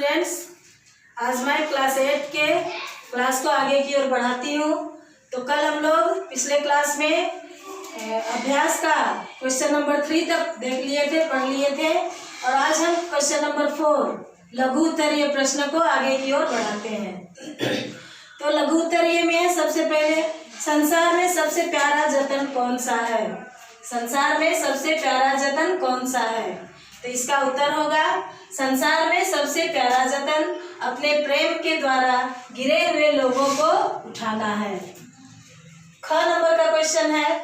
Students, आज मैं class 8 के क्लास को आगे की ओर बढ़ाती हूँ। तो कल हम लोग पिछले क्लास में अभ्यास का क्वेश्चन नंबर 3 तक देख लिए थे, पढ़ लिए थे, और आज हम क्वेश्चन नंबर 4 लघु उत्तरीय प्रश्न को आगे की ओर बढ़ाते हैं। तो लघु उत्तरीय में सबसे पहले संसार में सबसे प्यारा जतन कौन सा है? संसार में सबसे प्यारा जतन कौन सा है? तो इसका उत्तर होगा संसार में सबसे प्यारा जतन अपने प्रेम के द्वारा गिरे हुए लोगों को उठाना है। ख नंबर का क्वेश्चन है,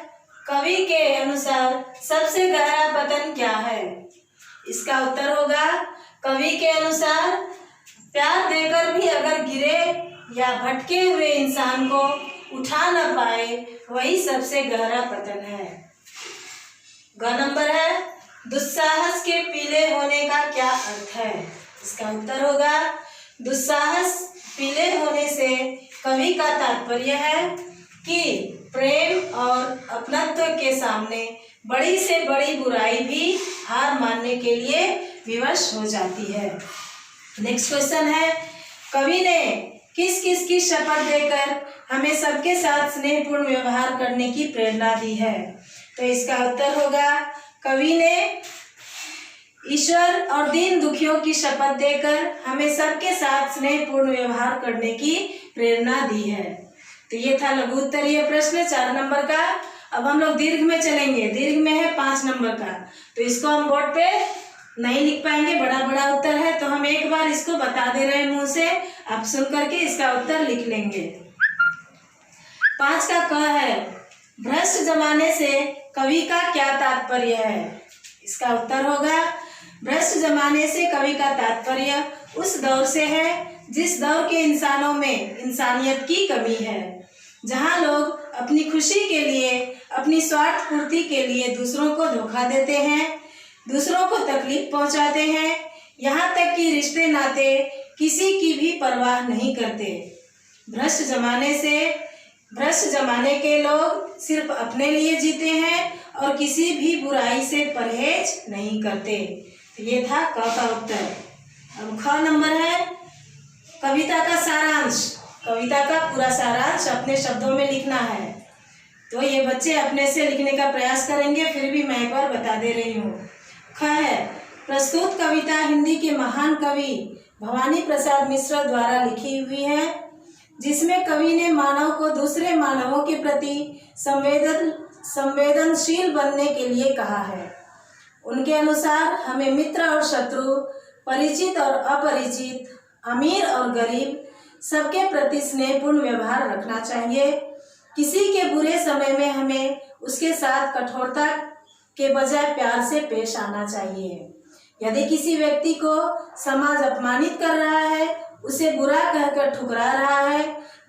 कवि के अनुसार सबसे गहरा पतन क्या है? इसका उत्तर होगा कवि के अनुसार प्यार देकर भी अगर गिरे या भटके हुए इंसान को उठा न पाए वही सबसे गहरा पतन है। ग नंबर है, दुस्साहस के पीले होने का क्या अर्थ है? इसका उत्तर होगा दुस्साहस पीले होने से कवि का तात्पर्य है कि प्रेम और अपनत्व के सामने बड़ी से बड़ी बुराई भी हार मानने के लिए विवश हो जाती है। नेक्स्ट क्वेश्चन है, कवि ने किस किस की शपथ देकर हमें सबके साथ स्नेहपूर्ण व्यवहार करने की प्रेरणा दी है? तो इसका उत्तर होगा कवि ने ईश्वर और दीन दुखियों की शपथ देकर हमें सबके साथ स्नेहपूर्ण व्यवहार करने की प्रेरणा दी है। तो ये था लघु उत्तरीय प्रश्न 4 नंबर का। अब हम लोग दीर्घ में चलेंगे। दीर्घ में है 5 नंबर का, तो इसको हम बोर्ड पे नहीं लिख पाएंगे, बड़ा बड़ा उत्तर है, तो हम एक बार इसको बता दे रहे हैं मुंह से, आप सुन करके इसका उत्तर लिख लेंगे। 5 का क है, भ्रष्ट जमाने से कवि का क्या तात्पर्य है? इसका उत्तर होगा भ्रष्ट जमाने से कवि का तात्पर्य उस दौर से है जिस दौर के इंसानों में इंसानियत की कमी है, जहां लोग अपनी खुशी के लिए, अपनी स्वार्थ पूर्ति के लिए दूसरों को धोखा देते हैं, दूसरों को तकलीफ पहुंचाते हैं, यहाँ तक कि रिश्ते नाते किसी की भी परवाह नहीं करते। भ्रष्ट जमाने के लोग सिर्फ अपने लिए जीते हैं और किसी भी बुराई से परहेज नहीं करते। तो ये था क का उत्तर। अब ख नंबर है, कविता का सारांश। कविता का पूरा सारांश अपने शब्दों में लिखना है। तो ये बच्चे अपने से लिखने का प्रयास करेंगे, फिर भी मैं एक बार बता दे रही हूँ। ख है, प्रस्तुत कविता हिंदी के महान कवि भवानी प्रसाद मिश्र द्वारा लिखी हुई है, जिसमें कवि ने मानव को दूसरे मानवों के प्रति संवेदनशील बनने के लिए कहा है। उनके अनुसार हमें मित्र और शत्रु, परिचित और अपरिचित, अमीर और गरीब सबके प्रति स्नेहपूर्ण व्यवहार रखना चाहिए। किसी के बुरे समय में हमें उसके साथ कठोरता के बजाय प्यार से पेश आना चाहिए। यदि किसी व्यक्ति को समाज अपमानित कर रहा है, उसे बुरा कहकर ठुकरा रहा है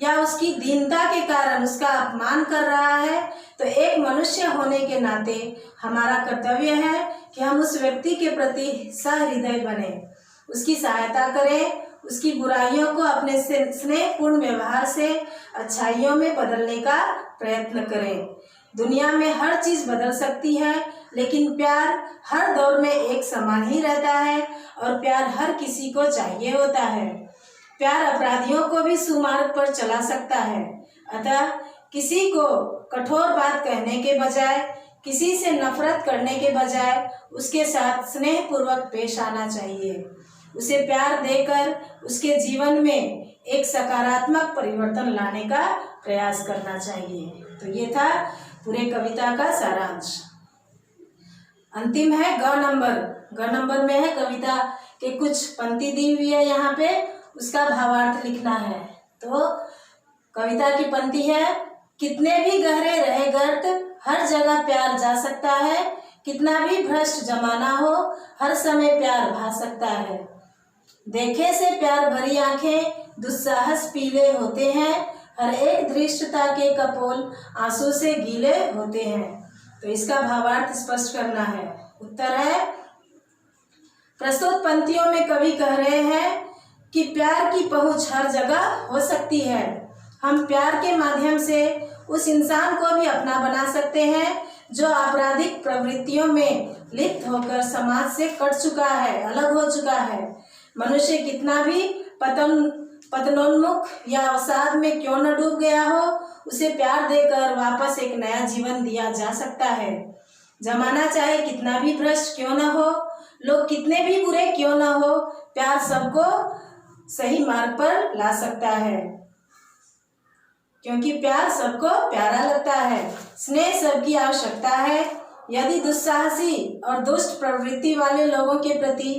या उसकी दीनता के कारण उसका अपमान कर रहा है, तो एक मनुष्य होने के नाते हमारा कर्तव्य है कि हम उस व्यक्ति के प्रति सहृदय बने, उसकी सहायता करें, उसकी बुराइयों को अपने स्नेहपूर्ण व्यवहार से अच्छाइयों में बदलने का प्रयत्न करें। दुनिया में हर चीज़ बदल सकती है, लेकिन प्यार हर दौर में एक समान ही रहता है और प्यार हर किसी को चाहिए होता है। प्यार अपराधियों को भी सुमार्ग पर चला सकता है। अतः किसी को कठोर बात कहने के बजाय, किसी से नफरत करने के बजाय उसके साथ स्नेहपूर्वक पेश आना चाहिए। उसे प्यार देकर उसके जीवन में एक सकारात्मक परिवर्तन लाने का प्रयास करना चाहिए। तो ये था पूरे कविता का सारांश। अंतिम है ग नंबर। ग नंबर में है कविता के कुछ पंक्ति दी हुई है, यहाँ पे उसका भावार्थ लिखना है। तो कविता की पंक्ति है, कितने भी गहरे रहे गर्त हर जगह प्यार जा सकता है, कितना भी भ्रष्ट जमाना हो हर समय प्यार भा सकता है। देखे से प्यार भरी आंखें दुस्साहस पीले होते हैं, हर एक धृष्टता के कपोल आंसू से गीले होते हैं। तो इसका भावार्थ स्पष्ट करना है। उत्तर है, प्रस्तुत पंक्तियों में कवि कह रहे हैं कि प्यार की पहुंच हर जगह हो सकती है। हम प्यार के माध्यम से उस इंसान को भी अपना बना सकते हैं जो आपराधिक प्रवृत्तियों में लिप्त होकर समाज से कट चुका है, अलग हो चुका है। मनुष्य कितना भी पतनोन्मुख या अवसाद में क्यों न डूब गया हो, उसे प्यार देकर वापस एक नया जीवन दिया जा सकता है। जमाना चाहे कितना भी भ्रष्ट क्यों न हो, लोग कितने भी बुरे क्यों न हो, प्यार सबको सही मार्ग पर ला सकता है, क्योंकि प्यार सबको प्यारा लगता है। स्नेह सबकी आवश्यकता है। यदि दुस्साहसी और दुष्ट प्रवृत्ति वाले लोगों के प्रति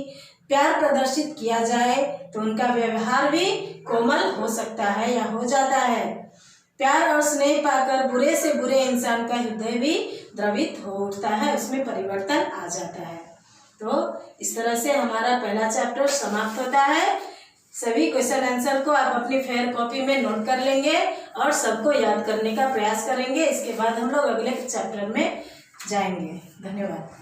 प्यार प्रदर्शित किया जाए तो उनका व्यवहार भी कोमल हो सकता है या हो जाता है। प्यार और स्नेह पाकर बुरे से बुरे इंसान का हृदय भी द्रवित हो उठता है, उसमें परिवर्तन आ जाता है। तो इस तरह से हमारा पहला चैप्टर समाप्त होता है। सभी क्वेश्चन आंसर को आप अपनी फेयर कॉपी में नोट कर लेंगे और सबको याद करने का प्रयास करेंगे। इसके बाद हम लोग अगले चैप्टर में जाएंगे। धन्यवाद।